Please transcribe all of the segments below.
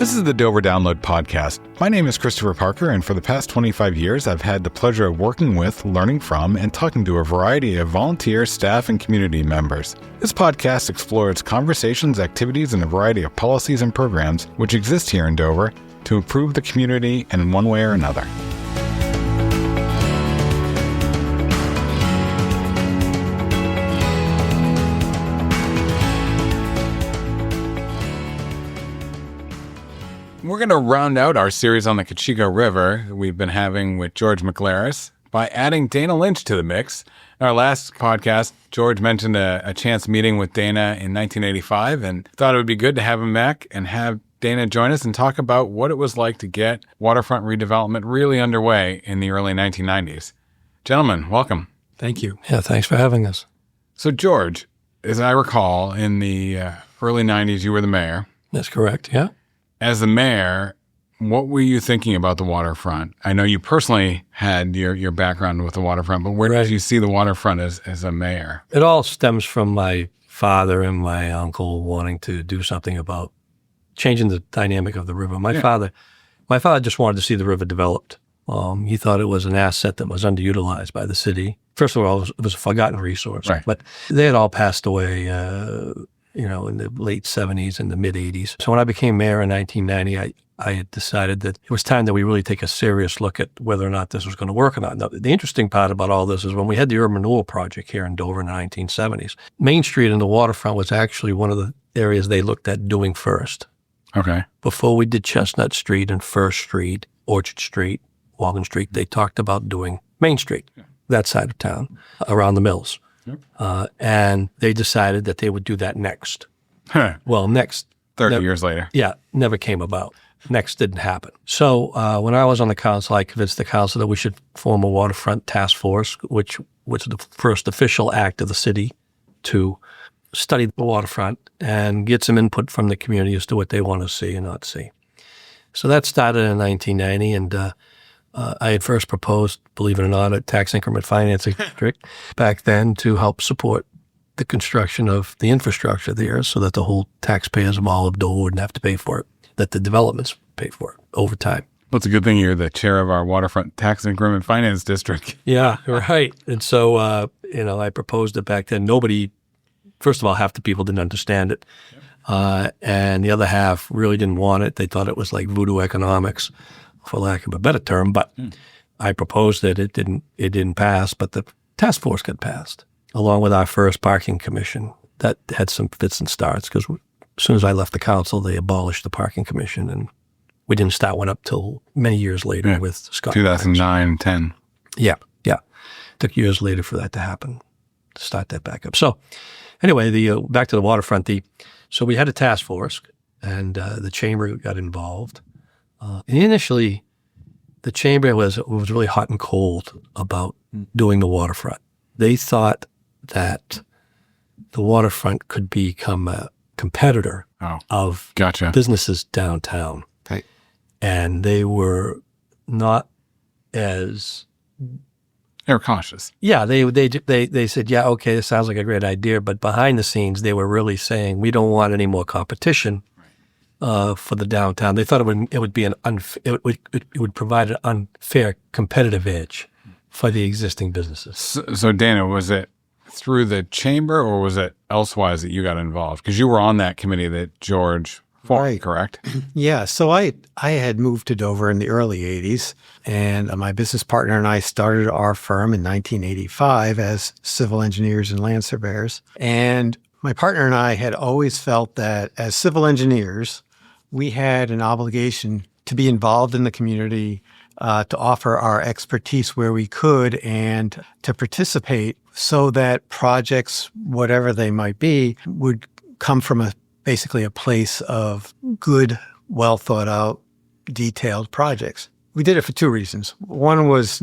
This is the Dover Download Podcast. My name is Christopher Parker, and for the past 25 years, I've had the pleasure of working with, learning from, and talking to a variety of volunteer, staff, and community members. This podcast explores conversations, activities, and a variety of policies and programs which exist here in Dover to improve the community in one way or another. We're going to round out our series on the Cochecho River we've been having with George McLaris by adding Dana Lynch to the mix. In our last podcast, George mentioned a chance meeting with Dana in 1985 and thought it would be good to have him back and have Dana join us and talk about what it was like to get waterfront redevelopment really underway in the early 1990s. Gentlemen, welcome. Thank you. Yeah, thanks for having us. So George, as I recall, in the early 90s, you were the mayor. That's correct, yeah. As the mayor, what were you thinking about the waterfront? I know you personally had your background with the waterfront, but where did you see the waterfront as a mayor? It all stems from my father and my uncle wanting to do something about changing the dynamic of the river. My father just wanted to see the river developed. He thought it was an asset that was underutilized by the city. First of all, it was a forgotten resource, but they had all passed away in the late 70s and the mid 80s. So when I became mayor in 1990, I had decided that it was time that we really take a serious look at whether or not this was going to work or not. Now, the interesting part about all this is when we had the urban renewal project here in Dover in the 1970s, Main Street and the waterfront was actually one of the areas they looked at doing first. Okay. Before we did Chestnut Street and First Street, Orchard Street, Walden Street, they talked about doing Main Street, that side of town, around the mills. And they decided that they would do that next. Well, next. 30 years later. Yeah, never came about. Next didn't happen. So when I was on the council, I convinced the council that we should form a waterfront task force, which was the first official act of the city to study the waterfront and get some input from the community as to what they want to see and not see. So that started in 1990, and I had first proposed, believe it or not, a tax increment financing district back then to help support the construction of the infrastructure there so that the whole taxpayers of all of Dover wouldn't have to pay for it, that the developments pay for it over time. Well, it's a good thing you're the chair of our Waterfront Tax Increment Finance District. Yeah, right. And so, I proposed it back then. First of all, half the people didn't understand it. And the other half really didn't want it. They thought it was like voodoo economics, for lack of a better term, but I proposed it. It didn't pass, but the task force got passed, along with our first parking commission. That had some fits and starts, because as soon as I left the council, they abolished the parking commission, and we didn't start one up till many years later with Scott. 2009, 10. Yeah. Took years later for that to happen, to start that back up. So anyway, back to the waterfront. So we had a task force, and the chamber got involved. And initially, the chamber was really hot and cold about doing the waterfront. They thought that the waterfront could become a competitor of businesses downtown. Okay. And they were not as... They were cautious. Yeah, they said, yeah, okay, this sounds like a great idea, but behind the scenes, they were really saying, we don't want any more competition for the downtown. They thought it would provide an unfair competitive edge for the existing businesses. So Dana, was it through the chamber or was it elsewise that you got involved? Because you were on that committee that George formed, correct? Yeah. So I had moved to Dover in the early 80s, and my business partner and I started our firm in 1985 as civil engineers and land surveyors. And my partner and I had always felt that as civil engineers, we had an obligation to be involved in the community, to offer our expertise where we could, and to participate so that projects, whatever they might be, would come from basically a place of good, well thought out, detailed projects. We did it for two reasons. One was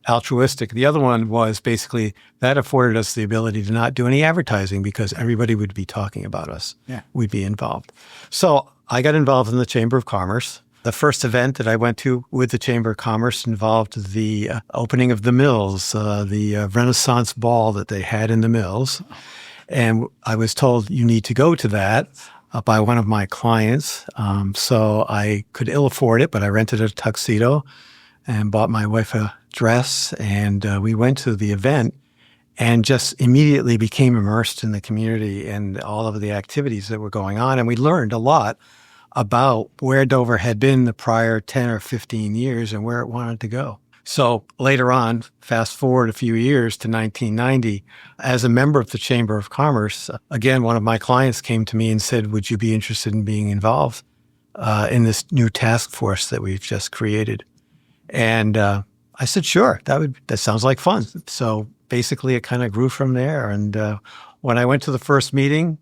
altruistic. The other one was basically that afforded us the ability to not do any advertising because everybody would be talking about us. Yeah. We'd be involved. So I got involved in the Chamber of Commerce. The first event that I went to with the Chamber of Commerce involved the opening of the mills, the Renaissance ball that they had in the mills. And I was told, you need to go to that. by one of my clients. So I could ill afford it, but I rented a tuxedo and bought my wife a dress. And we went to the event and just immediately became immersed in the community and all of the activities that were going on. And we learned a lot about where Dover had been the prior 10 or 15 years and where it wanted to go. So later on, fast forward a few years to 1990, as a member of the Chamber of Commerce, again, one of my clients came to me and said, would you be interested in being involved in this new task force that we've just created? And I said, sure, that sounds like fun. So basically, it kind of grew from there. And when I went to the first meeting,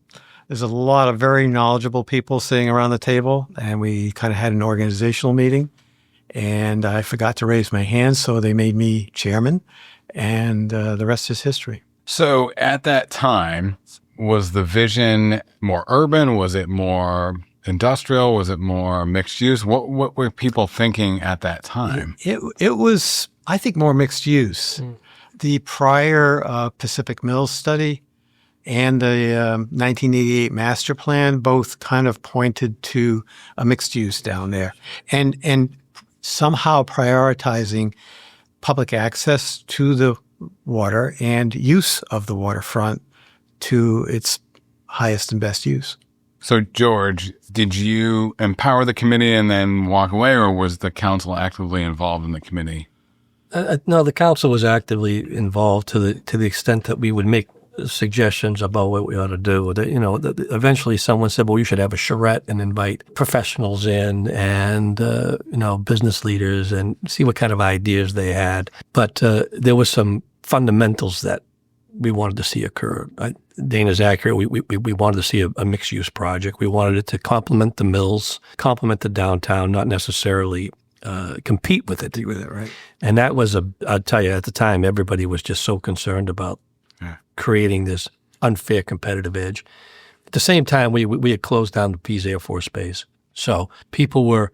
there's a lot of very knowledgeable people sitting around the table, and we kind of had an organizational meeting. And I forgot to raise my hand, so they made me chairman, and the rest is history. So at that time, was the vision more urban? Was it more industrial? Was it more mixed use? What were people thinking at that time? It was, I think, more mixed use. The prior Pacific Mills study and the 1988 master plan both kind of pointed to a mixed use down there, and somehow prioritizing public access to the water and use of the waterfront to its highest and best use. So, George, did you empower the committee and then walk away, or was the council actively involved in the committee? No, the council was actively involved to the extent that we would make suggestions about what we ought to do. Eventually someone said, well, you should have a charrette and invite professionals in and, business leaders and see what kind of ideas they had. But there was some fundamentals that we wanted to see occur. Dana's accurate. We wanted to see a mixed-use project. We wanted it to complement the mills, complement the downtown, not necessarily compete with it. Right. And that was I'll tell you, at the time, everybody was just so concerned about creating this unfair competitive edge. At the same time, we had closed down the Pease Air Force Base. So people were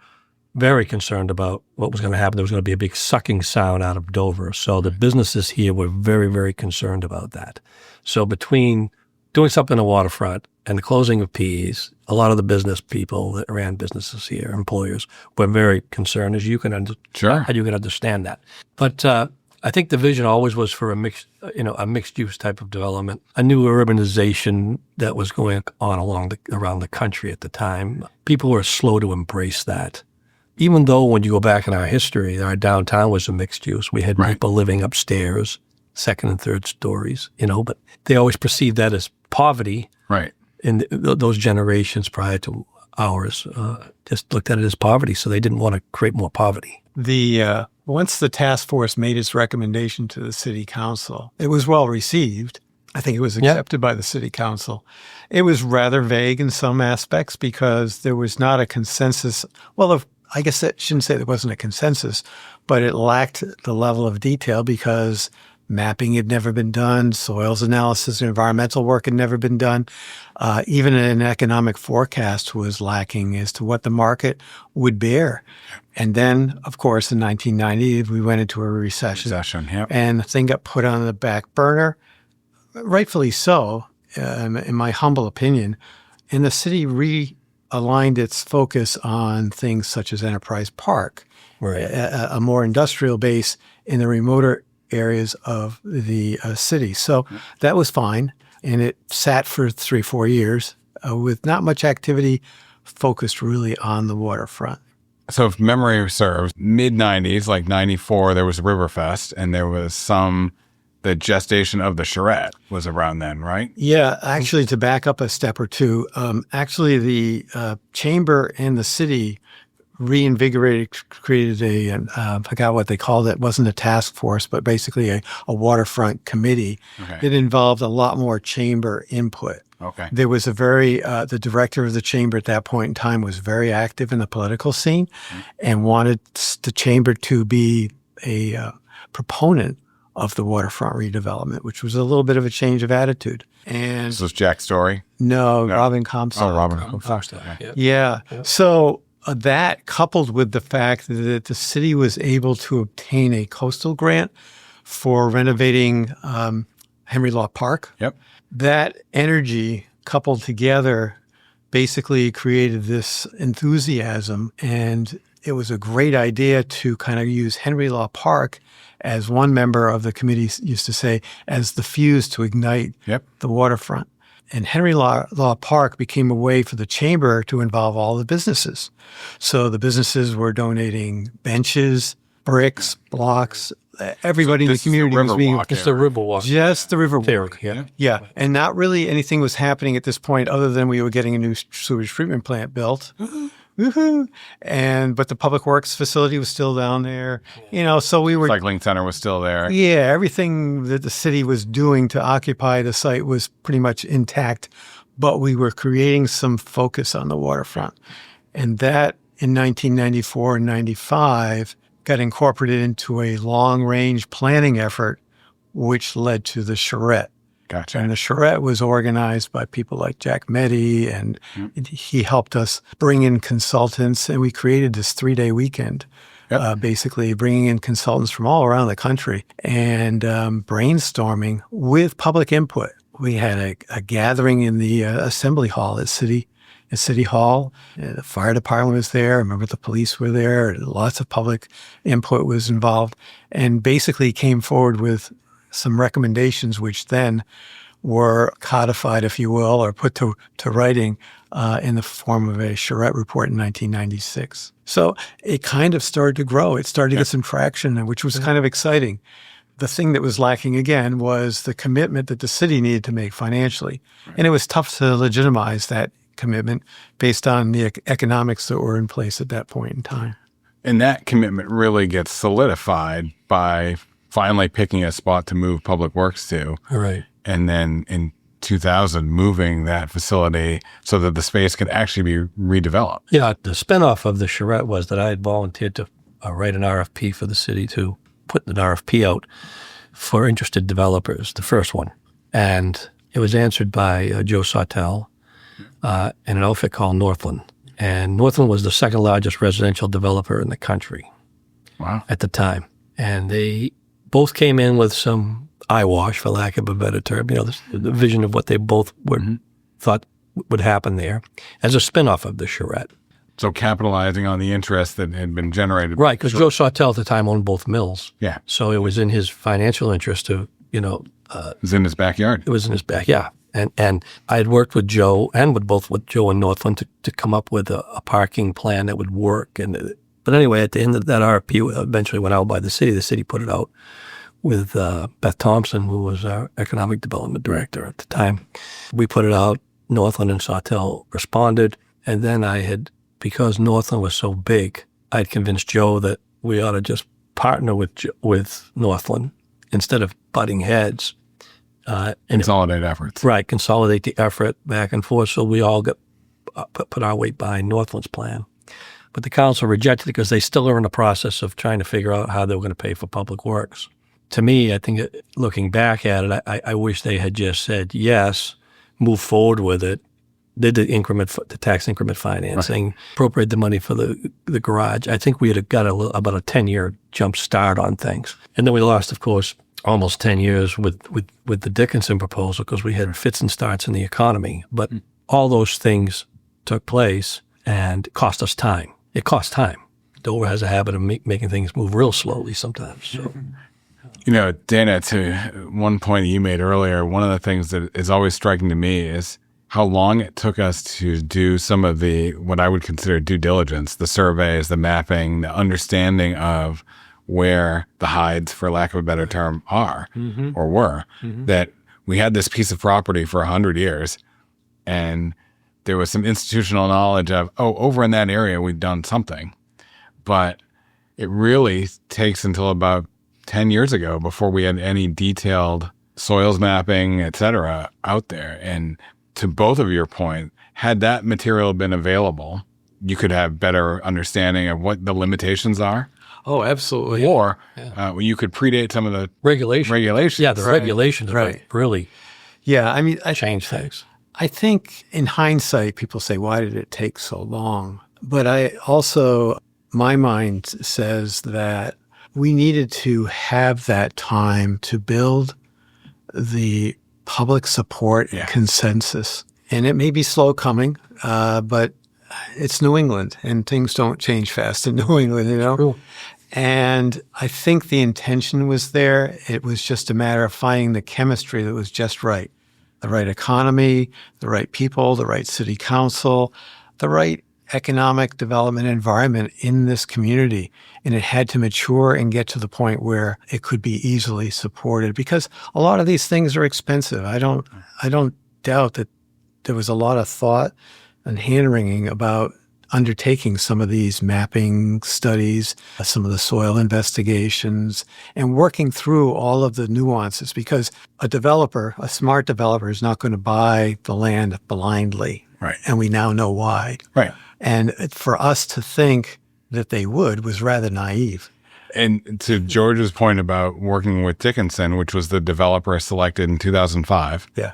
very concerned about what was going to happen. There was going to be a big sucking sound out of Dover. So the businesses here were very, very concerned about that. So between doing something in the waterfront and the closing of Pease, a lot of the business people that ran businesses here, employers, were very concerned, as you can understand that. But I think the vision always was for a mixed use type of development, a new urbanization that was going on around the country at the time. People were slow to embrace that. Even though when you go back in our history, our downtown was a mixed use. We had people living upstairs, second and third stories, but they always perceived that as poverty. Right. And those generations prior to ours just looked at it as poverty, so they didn't want to create more poverty. Once the task force made its recommendation to the city council, it was well received. I think it was accepted by the city council. It was rather vague in some aspects because there was not a consensus. Well, I guess I shouldn't say there wasn't a consensus, but it lacked the level of detail because mapping had never been done, soils analysis and environmental work had never been done. Even an economic forecast was lacking as to what the market would bear. And then, of course, in 1990, we went into a recession. And the thing got put on the back burner, rightfully so, in my humble opinion. And the city realigned its focus on things such as Enterprise Park, a more industrial base in the remoter areas of the city. So that was fine. And it sat for 3-4 years with not much activity focused really on the waterfront. So if memory serves, mid-90s, like 94, there was Riverfest, and there was the gestation of the charrette was around then, right? Yeah, actually, to back up a step or two, the chamber and the city reinvigorated, created I forgot what they called it. It wasn't a task force, but basically a waterfront committee. It involved a lot more chamber input. There was the director of the chamber at that point in time was very active in the political scene and wanted the chamber to be a proponent of the waterfront redevelopment, which was a little bit of a change of attitude. And this was Jack Story? No, Robin Comstock. Oh, Robin Comstock. Yeah. So that coupled with the fact that the city was able to obtain a coastal grant for renovating Henry Law Park. That energy coupled together basically created this enthusiasm, and it was a great idea to kind of use Henry Law Park, as one member of the committee used to say, as the fuse to ignite the waterfront. And Henry Law Park became a way for the chamber to involve all the businesses. So the businesses were donating benches, bricks, blocks. Everybody in the community was being It's the Riverwalk. just the river There, walk. yeah. Yeah. And not really anything was happening at this point other than we were getting a new sewage treatment plant built. Woohoo. But the public works facility was still down there. So we were Cycling center was still there. Yeah, everything that the city was doing to occupy the site was pretty much intact, but we were creating some focus on the waterfront. And that in 1994 and 95 got incorporated into a long-range planning effort, which led to the charrette. Gotcha. And the charrette was organized by people like Jack Meddy, and he helped us bring in consultants, and we created this 3-day weekend, basically bringing in consultants from all around the country and brainstorming with public input. We had a gathering in the assembly hall at City Hall. The fire department was there. I remember the police were there. Lots of public input was involved, and basically came forward with some recommendations, which then were codified, if you will, or put to writing in the form of a charrette report in 1996. So it kind of started to grow. It started to get some traction, which was kind of exciting. The thing that was lacking, again, was the commitment that the city needed to make financially. Right. And it was tough to legitimize that commitment based on the economics that were in place at that point in time. And that commitment really gets solidified by finally picking a spot to move public works to. Right. And then in 2000, moving that facility so that the space could actually be redeveloped. Yeah, the spinoff of the charrette was that I had volunteered to write an RFP for the city to put an RFP out for interested developers, the first one. And it was answered by Joe Sawtelle and an outfit called Northland. And Northland was the second largest residential developer in the country at the time. And they both came in with some eyewash, for lack of a better term, the vision of what they both thought would happen there as a spinoff of the charrette. So capitalizing on the interest that had been generated. Right, because Joe Sawtelle at the time owned both mills. Yeah. So it was in his financial interest to, it was in his backyard. It was in his back, yeah. And I had worked with Joe and with Joe and Northland to come up with a parking plan that would work. But anyway, at the end of that RFP, eventually went out by the city put it out with Beth Thompson, who was our economic development director at the time. We put it out. Northland and Sawtelle responded. And then because Northland was so big, I'd convinced Joe that we ought to just partner with Northland instead of butting heads. Consolidate efforts. Right, consolidate the effort back and forth. So we all got put our weight behind Northland's plan. But the council rejected it because they still are in the process of trying to figure out how they were going to pay for public works. To me, I think looking back at it, I wish they had just said yes, move forward with it, did the tax increment financing, appropriate the money for the garage. I think we had got about a 10-year jump start on things. And then we lost, of course, almost 10 years with the Dickinson proposal because we had fits and starts in the economy. But all those things took place and cost us time. It cost time. Dover has a habit of making things move real slowly sometimes. So. Dana, to one point you made earlier, one of the things that is always striking to me is how long it took us to do some of what I would consider due diligence, the surveys, the mapping, the understanding of where the hides, for lack of a better term, are or were, that we had this piece of property for 100 years and there was some institutional knowledge of, over in that area, we've done something. But it really takes until about 10 years ago before we had any detailed soils mapping, et cetera, out there. And to both of your point, had that material been available, you could have better understanding of what the limitations are. Oh, absolutely. Or you could predate some of the regulations. Yeah, the regulations really change things. I think in hindsight, people say, why did it take so long? But my mind says that we needed to have that time to build the public support and consensus. And it may be slow coming. but it's New England, and things don't change fast in New England, you know? True. And I think the intention was there. It was just a matter of finding the chemistry that was just right. The right economy, the right people, the right city council, the right economic development environment in this community. And it had to mature and get to the point where it could be easily supported, because a lot of these things are expensive. I don't doubt that there was a lot of thought and hand-wringing about undertaking some of these mapping studies, some of the soil investigations, and working through all of the nuances, because a developer, a smart developer, is not going to buy the land blindly. Right. And we now know why. Right. And for us to think that they would was rather naive. And to George's point about working with Dickinson, which was the developer selected in 2005. Yeah.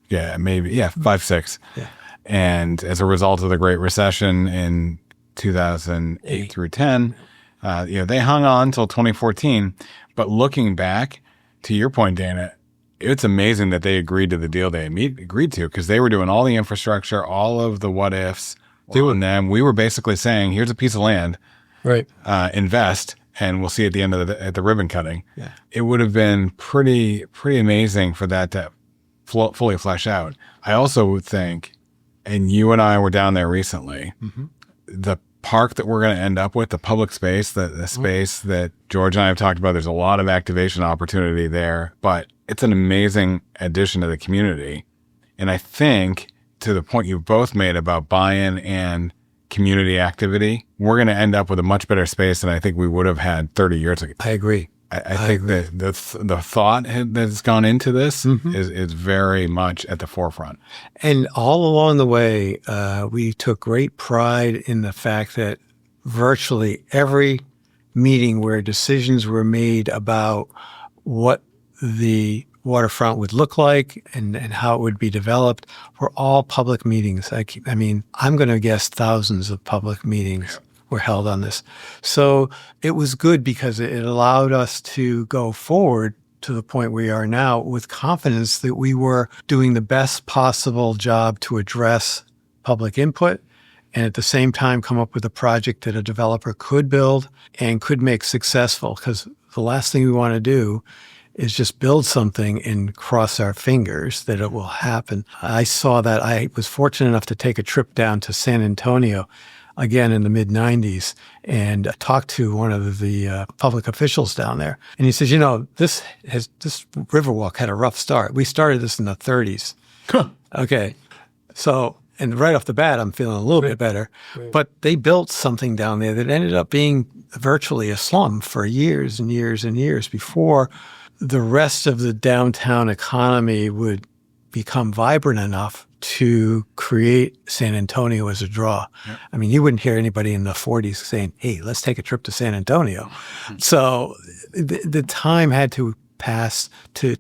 Yeah, maybe. Yeah, 5-6. Yeah. And as a result of the Great Recession in 2008 through 10, they hung on until 2014. But looking back, to your point, Dana, it's amazing that they agreed to the deal they agreed to, because they were doing all the infrastructure, all of the what ifs, doing them. We were basically saying, here's a piece of land, Right. Invest, and we'll see at the end of at the ribbon cutting. Yeah. It would have been pretty amazing for that to fully flesh out. I also would think, and you and I were down there recently, the park that we're going to end up with, the public space, the space that George and I have talked about, there's a lot of activation opportunity there, but it's an amazing addition to the community. And I think, to the point you both made about buy-in and community activity, we're going to end up with a much better space than I think we would have had 30 years ago. I agree. I think that the thought that's gone into this is very much at the forefront. And all along the way, we took great pride in the fact that virtually every meeting where decisions were made about what the waterfront would look like and how it would be developed were all public meetings. I mean, I'm going to guess thousands of public meetings were held on this. So it was good because it allowed us to go forward to the point we are now with confidence that we were doing the best possible job to address public input and at the same time come up with a project that a developer could build and could make successful. Because the last thing we want to do is just build something and cross our fingers that it will happen. I saw that. I was fortunate enough to take a trip down to San Antonio again in the mid-'90s and talked to one of the public officials down there. And he says, this Riverwalk had a rough start. We started this in the 30s. Okay. So, and right off the bat, I'm feeling a little bit better. Right. But they built something down there that ended up being virtually a slum for years and years and years before the rest of the downtown economy would become vibrant enough to create San Antonio as a draw. Yep. I mean, you wouldn't hear anybody in the 40s saying, hey, let's take a trip to San Antonio. So the time had to pass to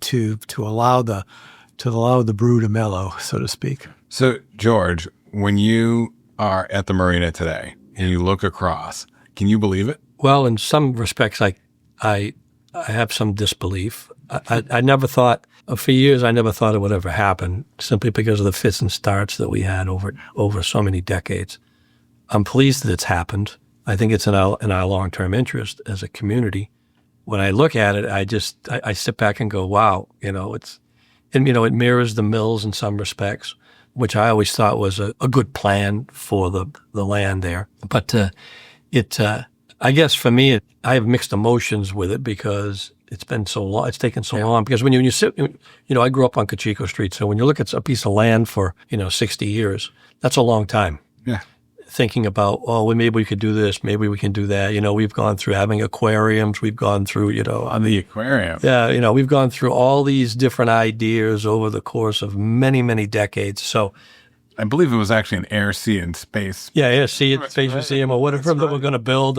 allow the brew to mellow, so to speak. So, George, when you are at the marina today and you look across, can you believe it? Well, in some respects, I have some disbelief. I never thought, for years, I never thought it would ever happen, simply because of the fits and starts that we had over so many decades. I'm pleased that it's happened. I think it's in our long-term interest as a community. When I look at it, I sit back and go, wow, it mirrors the mills in some respects, which I always thought was a good plan for the land there. But I guess for me, I have mixed emotions with it because it's been so long. It's taken so long. Because when you sit, I grew up on Cochecho Street. So when you look at a piece of land for, 60 years, that's a long time. Yeah. Thinking about, maybe we could do this, maybe we can do that. We've gone through having aquariums. We've gone through, on the aquarium. Yeah. We've gone through all these different ideas over the course of many, many decades. So I believe it was actually an air, sea, and space. Yeah, Sea and Space Museum or whatever that we're going to build.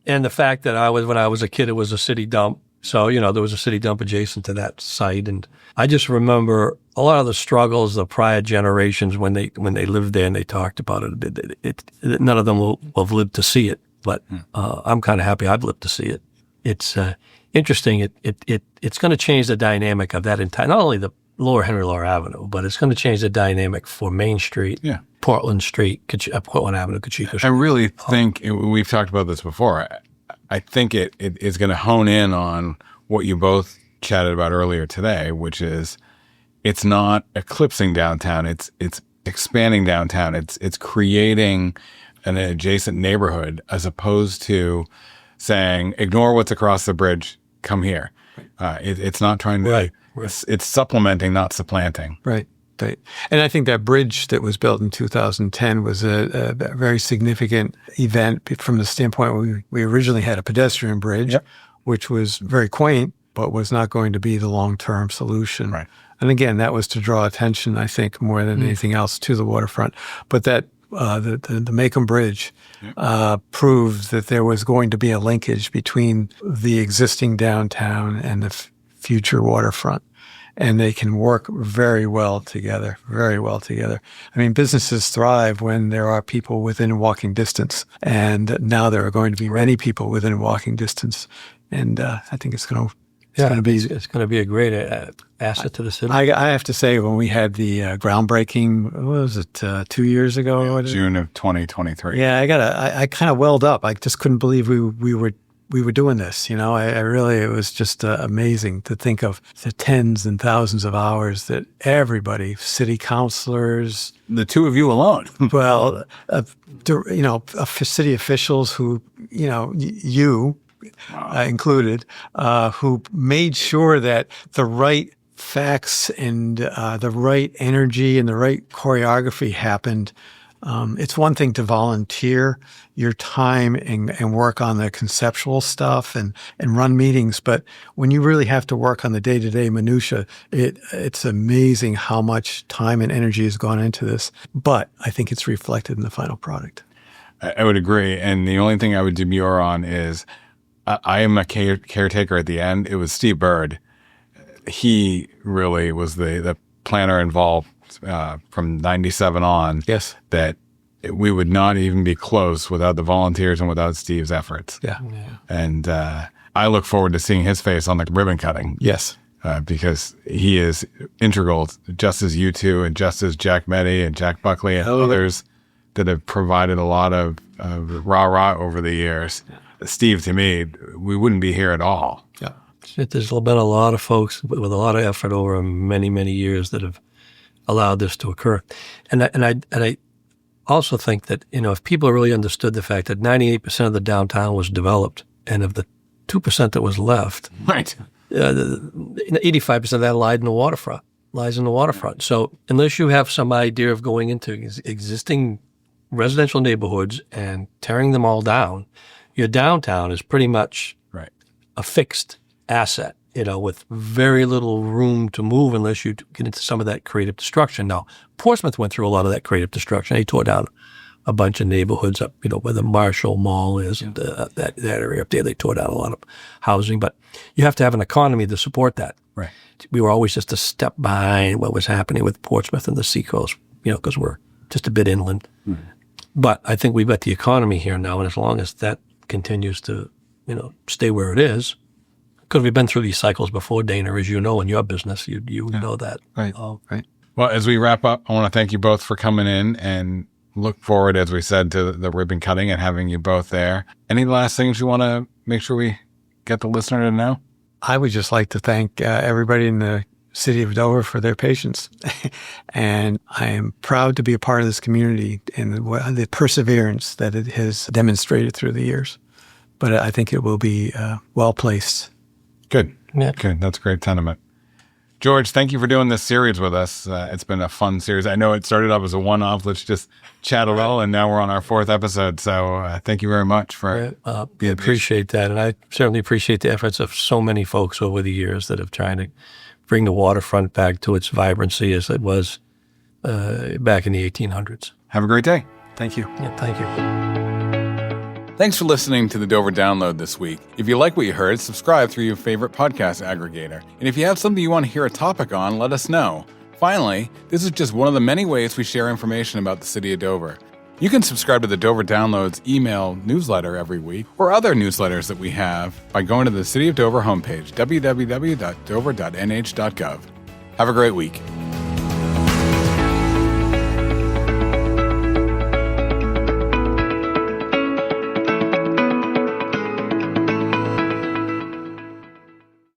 And the fact that when I was a kid, it was a city dump. So, there was a city dump adjacent to that site. And I just remember a lot of the struggles of prior generations when they lived there and they talked about it. None of them will have lived to see it, but I'm kind of happy I've lived to see it. It's interesting. It's going to change the dynamic of that entire, not only the Lower Henry Law Avenue, but it's going to change the dynamic for Main Street, Portland Street, Portland Avenue, Cochecho Street. I really think, we've talked about this before, I think it is going to hone in on what you both chatted about earlier today, which is it's not eclipsing downtown, it's expanding downtown, it's creating an adjacent neighborhood as opposed to saying, ignore what's across the bridge, come here. It's not trying to, Right. It's supplementing, not supplanting. Right. And I think that bridge that was built in 2010 was a very significant event from the standpoint we originally had a pedestrian bridge, which was very quaint, but was not going to be the long-term solution. Right. And again, that was to draw attention, I think, more than anything else to the waterfront. But that the Macomb Bridge proved that there was going to be a linkage between the existing downtown and the future waterfront. And they can work very well together, very well together. I mean, businesses thrive when there are people within walking distance. And now there are going to be many people within walking distance. And I think it's going to be a great asset to the city. I have to say, when we had the groundbreaking, what was it, 2 years ago? June of 2023. Yeah, I kind of welled up. I just couldn't believe we were doing this. I really, it was just amazing to think of the tens and thousands of hours that everybody, city councilors, The two of you alone. well, city officials who, you included, who made sure that the right facts and the right energy and the right choreography happened. It's one thing to volunteer your time and work on the conceptual stuff and run meetings, but when you really have to work on the day-to-day minutia, it's amazing how much time and energy has gone into this. But I think it's reflected in the final product. I would agree. And the only thing I would demur on is I am a caretaker at the end. It was Steve Bird. He really was the planner involved from 97 on. Yes. That we would not even be close without the volunteers and without Steve's efforts. Yeah. And I look forward to seeing his face on the ribbon cutting. Yes. Because he is integral, just as you two and just as Jack Meddy and Jack Buckley and others that have provided a lot of rah-rah over the years. Yeah. Steve, to me, we wouldn't be here at all. Yeah. There's been a lot of folks with a lot of effort over many, many years that have allowed this to occur. And I also think that, if people really understood the fact that 98% of the downtown was developed, and of the 2% that was left, right, 85% of that lies in the waterfront. So unless you have some idea of going into existing residential neighborhoods and tearing them all down, your downtown is pretty much a fixed asset, with very little room to move unless you get into some of that creative destruction. Now, Portsmouth went through a lot of that creative destruction. They tore down a bunch of neighborhoods up, where the Marshall Mall is, and that area up there. They tore down a lot of housing, but you have to have an economy to support that. Right. We were always just a step behind what was happening with Portsmouth and the Seacoast, because we're just a bit inland. Mm-hmm. But I think we've got the economy here now, and as long as that continues to, stay where it is, because we've been through these cycles before, Dana, as you know, in your business, you know that. Right, right. Well, as we wrap up, I want to thank you both for coming in and look forward, as we said, to the ribbon cutting and having you both there. Any last things you want to make sure we get the listener to know? I would just like to thank everybody in the city of Dover for their patience. And I am proud to be a part of this community and the perseverance that it has demonstrated through the years. But I think it will be well placed. Good. Yeah. Good. That's a great sentiment. George, thank you for doing this series with us. It's been a fun series. I know it started up as a one-off, let's just chat a little, and now we're on our 4th episode. So thank you very much for being appreciate that. And I certainly appreciate the efforts of so many folks over the years that have tried to bring the waterfront back to its vibrancy as it was back in the 1800s. Have a great day. Thank you. Yeah, thank you. Thanks for listening to the Dover Download this week. If you like what you heard, subscribe through your favorite podcast aggregator. And if you have something you want to hear a topic on, let us know. Finally, this is just one of the many ways we share information about the city of Dover. You can subscribe to the Dover Downloads email newsletter every week or other newsletters that we have by going to the City of Dover homepage, www.dover.nh.gov. Have a great week.